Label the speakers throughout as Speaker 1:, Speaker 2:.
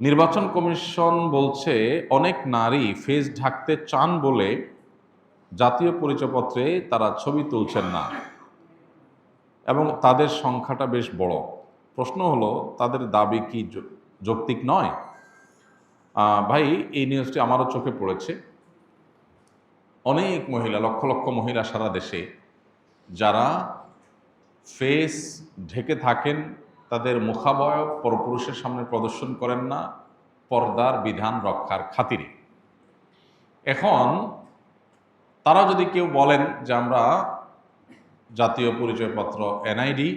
Speaker 1: নির্বাচন কমিশন বলছে অনেক নারী ফেস ঢাকতে চান বলে জাতীয় পরিচয়পত্রে তারা ছবি তুলছেন না এবং তাদের সংখ্যাটা বেশ বড়। প্রশ্ন হলো, তাদের দাবি কি যৌক্তিক নয়? ভাই, এই নিউজটি আমারও চোখে পড়েছে। অনেক মহিলা, লক্ষ লক্ষ মহিলা সারা দেশে যারা ফেস ঢেকে থাকেন, তাদের মুখাবয়ব পরপুরুষের সামনে প্রদর্শন করেন না পর্দার বিধান রক্ষার খাতিরে। এখন তারা যদি কেউ বলেন যে আমরা জাতীয় পরিচয়পত্র এনআইডি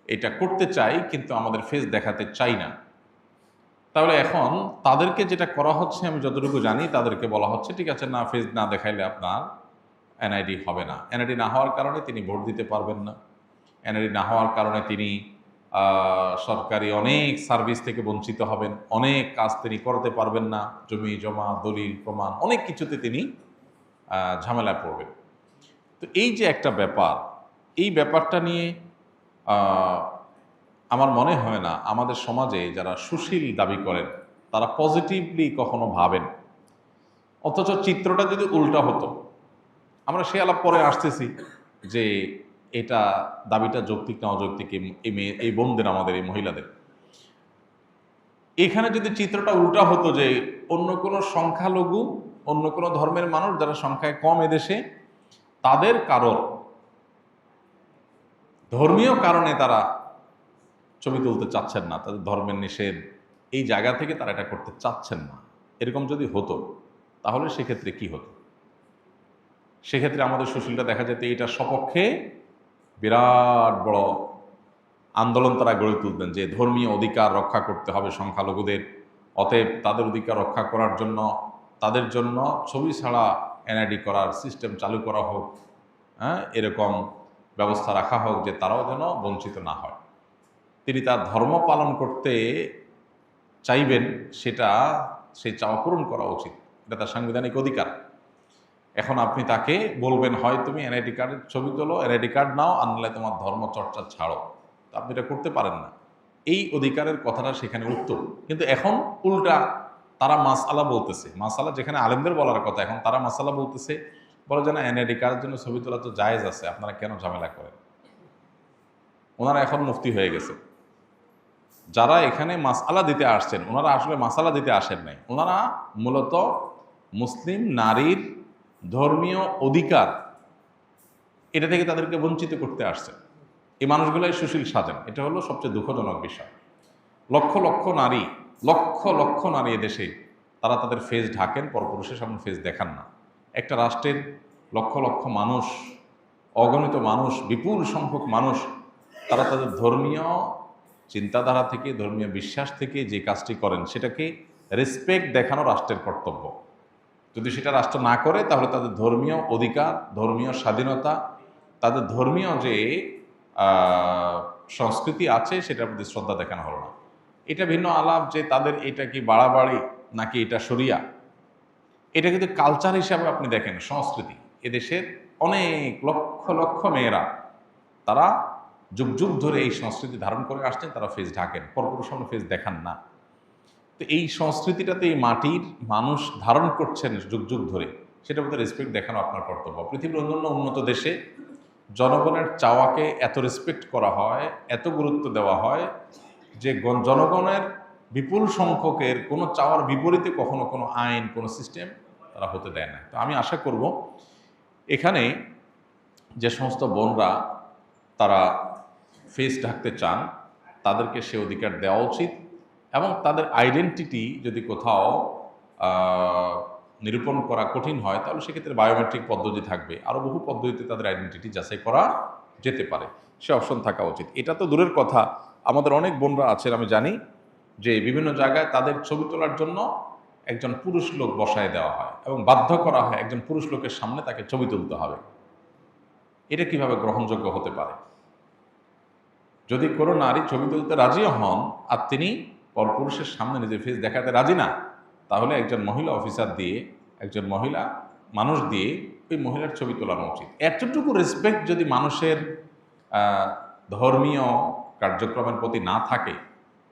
Speaker 1: এটা করতে চাই কিন্তু আমাদের ফেস দেখাতে চাই না, তাহলে এখন তাদেরকে যেটা করা হচ্ছে, আমি যতটুকু জানি, তাদেরকে বলা হচ্ছে ঠিক আছে, না ফেস না দেখাইলে আপনার এনআইডি হবে না। এনআইডি না হওয়ার কারণে তিনি ভোট দিতে পারবেন না। এনআইডি না হওয়ার কারণে তিনি সরকারি অনেক সার্ভিস থেকে বঞ্চিত হবেন, অনেক কাজ তিনি করতে পারবেন না, জমি জমা দলিল প্রমাণ অনেক কিছুতে তিনি ঝামেলায় পড়বেন। তো এই যে একটা ব্যাপার, এই ব্যাপারটা নিয়ে আমার মনে হয় না আমাদের সমাজে যারা সুশীল দাবি করেন তারা পজিটিভলি কখনো ভাবেন। অথচ চিত্রটা যদি উল্টা হতো, আমরা সে আলাপ পরে আসতেছি যে এটা দাবিটা যৌক্তিক না অযৌক্তিক, এই বোনদের, আমাদের এই মহিলাদের। এখানে যদি চিত্রটা উল্টা হতো যে অন্য কোনো সংখ্যালঘু, অন্য কোনো ধর্মের মানুষ যারা সংখ্যায় কম এদেশে, তাদের কারোর ধর্মীয় কারণে তারা ছবি তুলতে চাচ্ছেন না, তাদের ধর্মের নিষেধ, এই জায়গা থেকে তারা এটা করতে চাচ্ছেন না, এরকম যদি হতো তাহলে সেক্ষেত্রে কি হতো? সেক্ষেত্রে আমাদের সুশীলটা দেখা যেত এইটার সপক্ষে বিরাট বড় আন্দোলন তারা গড়ে তুলতেন যে ধর্মীয় অধিকার রক্ষা করতে হবে সংখ্যালঘুদের, অতএব তাদের অধিকার রক্ষা করার জন্য তাদের জন্য ছবি ছাড়া এনআইডি করার সিস্টেম চালু করা হোক, এরকম ব্যবস্থা রাখা হোক যে তারাও যেন বঞ্চিত না হয়। তিনি তার ধর্ম পালন করতে চাইবেন, সেটা সেই চাওয়া পূরণ করা উচিত, এটা তার সাংবিধানিক অধিকার। এখন আপনি তাকে বলবেন হয় তুমি এনআইডি কার্ডের ছবি তোলো, এনআইডি কার্ড নাও, আনলে তোমার ধর্ম চর্চা ছাড়ো, তা আপনি এটা করতে পারেন না। এই অধিকারের কথাটা সেখানে উত্তর, কিন্তু এখন উল্টা তারা মাসআলা বলতেছে। মাসআলা যেখানে আলেমদের বলার কথা, এখন তারা মাসআলা বলতেছে, বলে যে না এনআইডি কার্ডের জন্য ছবি তোলা তো জায়েজ আছে, আপনারা কেন ঝামেলা করেন? ওনারা এখন মুফতি হয়ে গেছে। যারা এখানে মাসআলা দিতে আসছেন, ওনারা আসলে মাসআলা দিতে আসেন নাই, ওনারা মূলত মুসলিম নারীর ধর্মীয় অধিকার, এটা থেকে তাদেরকে বঞ্চিত করতে আসছেন। এই মানুষগুলাই সুশীল সাজেন, এটা হলো সবচেয়ে দুঃখজনক বিষয়। লক্ষ লক্ষ নারী এদেশে তারা তাদের ফেস ঢাকেন, পরপুরুষের সামনে ফেস দেখান না। একটা রাষ্ট্রের লক্ষ লক্ষ মানুষ, অগণিত মানুষ, বিপুল সংখ্যক মানুষ, তারা তাদের ধর্মীয় চিন্তাধারা থেকে, ধর্মীয় বিশ্বাস থেকে যে কাজটি করেন সেটাকে রেসপেক্ট দেখানো রাষ্ট্রের কর্তব্য। যদি সেটা রাষ্ট্র না করে তাহলে তাদের ধর্মীয় অধিকার, ধর্মীয় স্বাধীনতা, তাদের ধর্মীয় যে সংস্কৃতি আছে সেটার প্রতি শ্রদ্ধা দেখানো হলো না। এটা ভিন্ন আলাপ যে তাদের এটা কি বাড়াবাড়ি নাকি এটা শরিয়া, এটা কিন্তু কালচার হিসাবে আপনি দেখেন, সংস্কৃতি। এদেশের অনেক লক্ষ লক্ষ মেয়েরা তারা যুগ যুগ ধরে এই সংস্কৃতি ধারণ করে আসছেন, তারা ফেস ঢাকেন, পরপুরুষের সামনে ফেস দেখান না। তো এই সংস্কৃতিটাতে এই মাটির মানুষ ধারণ করছেন যুগ যুগ ধরে, সেটার প্রতি রেসপেক্ট দেখানো আপনার কর্তব্য। পৃথিবীর অন্যান্য উন্নত দেশে জনগণের চাওয়াকে এত রেসপেক্ট করা হয়, এত গুরুত্ব দেওয়া হয় যে জনগণের বিপুল সংখ্যকের কোনো চাওয়ার বিপরীতে কখনো কোনো আইন, কোনো সিস্টেম তারা হতে দেয় না। তো আমি আশা করব এখানে যে সমস্ত বোনরা তারা ফেস ঢাকতে চান তাদেরকে সে অধিকার দেওয়া উচিত, এবং তাদের আইডেন্টিটি যদি কোথাও নিরূপণ করা কঠিন হয় তাহলে সেক্ষেত্রে বায়োমেট্রিক পদ্ধতি থাকবে, আরও বহু পদ্ধতিতে তাদের আইডেন্টিটি যাচাই করা যেতে পারে, সে অপশন থাকা উচিত। এটা তো দূরের কথা, আমাদের অনেক বোনরা আছেন, আমি জানি যে বিভিন্ন জায়গায় তাদের ছবি তোলার জন্য একজন পুরুষ লোক বসায় দেওয়া হয় এবং বাধ্য করা হয় একজন পুরুষ লোকের সামনে তাকে ছবি তুলতে হবে। এটা কিভাবে গ্রহণযোগ্য হতে পারে? যদি কোনো নারী ছবি তুলতে রাজিও হন আর তিনি পরপুরুষের সামনে নিজের ফেস দেখাতে রাজি না, তাহলে একজন মহিলা অফিসার দিয়ে, একজন মহিলা মানুষ দিয়ে ওই মহিলার ছবি তোলানো উচিত। এতটুকু রেসপেক্ট যদি মানুষের ধর্মীয় কার্যক্রমের প্রতি না থাকে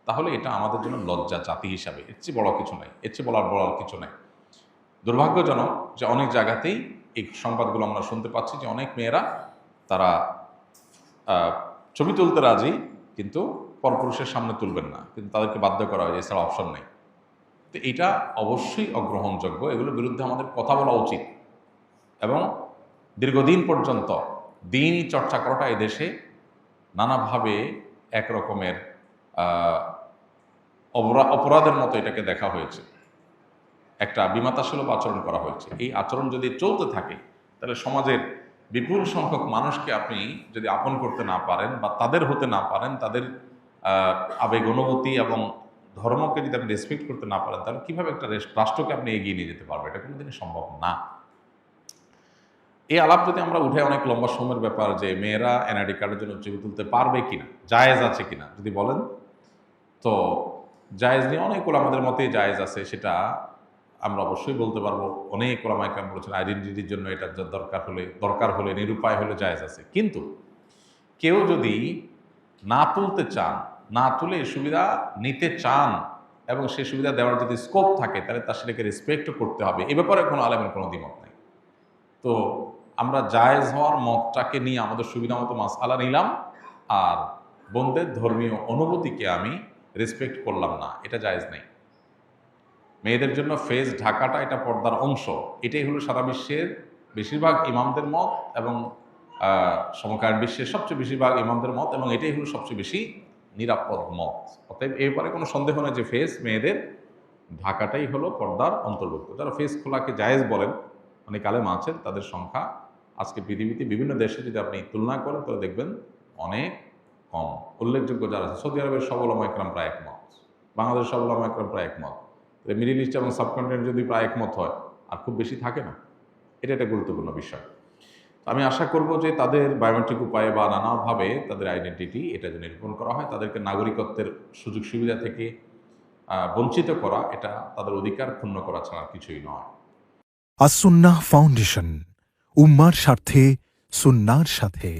Speaker 1: তাহলে এটা আমাদের জন্য লজ্জা জাতি হিসাবে, এর চেয়ে বড় কিছু নাই, এর চেয়ে বলার কিছু নাই। দুর্ভাগ্যজনক যে অনেক জায়গাতেই এই সংবাদগুলো আমরা শুনতে পাচ্ছি যে অনেক মেয়েরা তারা ছবি তুলতে রাজি, কিন্তু পরপুরুষের সামনে তুলবেন না, কিন্তু তাদেরকে বাধ্য করা হয়, এছাড়া অপশন নেই। তো এটা অবশ্যই অগ্রহণযোগ্য, এগুলোর বিরুদ্ধে আমাদের কথা বলা উচিত এবং দীর্ঘদিন পর্যন্ত দিনই চর্চা করাটা এদেশে নানাভাবে একরকমের অপরাধের মতো এটাকে দেখা হয়েছে, একটা বিমাতাসুলভ আচরণ করা হয়েছে। এই আচরণ যদি চলতে থাকে তাহলে সমাজের বিপুল সংখ্যক মানুষকে আপনি যদি আপন করতে না পারেন বা তাদের হতে না পারেন, তাদের আবেগ অনুভূতি এবং ধর্মকে যদি আপনি রেসপেক্ট করতে না পারেন, তাহলে কীভাবে একটা রাষ্ট্রকে আপনি এগিয়ে নিয়ে যেতে পারবেন? এটা কোনোদিনই সম্ভব না। এই আলাপ যদি আমরা উঠে অনেক লম্বা সময়ের ব্যাপার যে মেয়েরা এনআইডি কার্ডের জন্য ছবি তুলতে পারবে কিনা, জায়েজ আছে কিনা যদি বলেন, তো জায়েজ নিয়ে অনেক ওলামাদের মতেই জায়েজ আছে, সেটা আমরা অবশ্যই বলতে পারবো। অনেক ওলামা একরাম বলেছেন আইডেন্টিটির জন্য এটা দরকার হলে নিরুপায় হলে জায়েজ আছে। কিন্তু কেউ যদি না তুলতে চান, না তুলে সুবিধা নিতে চান এবং সেই সুবিধা দেওয়ার যদি স্কোপ থাকে, তাহলে তার সেটাকে রেসপেক্টও করতে হবে। এ ব্যাপারে কোনো আলেমের কোনো দ্বিমত নেই। তো আমরা জায়েজ হওয়ার মতটাকে নিয়ে আমাদের সুবিধা মতো মাসআলা নিলাম, আর বোনদের ধর্মীয় অনুভূতিকে আমি রেসপেক্ট করলাম না, এটা জায়েজ নেই। মেয়েদের জন্য ফেস ঢাকাটা এটা পর্দার অংশ, এটাই হলো সারা বিশ্বের বেশিরভাগ ইমামদের মত এবং সমকালীন বিশ্বের সবচেয়ে বেশিরভাগ ইমামদের মত, এবং এটাই হলো সবচেয়ে বেশি নিরাপদ মত। অতএব এ ব্যাপারে কোনো সন্দেহ নেই যে ফেস মেয়েদের ঢাকাটাই হলো পর্দার অন্তর্ভুক্ত। যারা ফেস খোলাকে জায়েজ বলেন অনেক আলেম আছেন, তাদের সংখ্যা আজকে পৃথিবীতে বিভিন্ন দেশে যদি আপনি তুলনা করেন তাহলে দেখবেন অনেক কম। উল্লেখযোগ্য যারা আছে, সৌদি আরবের সব ওলামা একরাম প্রায় একমত, বাংলাদেশের সব ওলামা একরাম প্রায় একমত, মিডিল ইস্ট এবং সাবকন্টিনেন্ট যদি প্রায় একমত হয়, আর খুব বেশি থাকে না। এটা একটা গুরুত্বপূর্ণ বিষয়। আমি আশা করব যে তাদের বায়োমেট্রিক উপায়ে বা নানাভাবে তাদের আইডেন্টিটি এটা যদি নিরূপণ করা হয়, তাদেরকে নাগরিকত্বের সুযোগ সুবিধা থেকে বঞ্চিত করা, এটা তাদের অধিকার ক্ষুণ্ণ করা ছাড়া কিছুই নয়।
Speaker 2: আস-সুন্নাহ ফাউন্ডেশন, উম্মার স্বার্থে সুন্নাহর সাথে।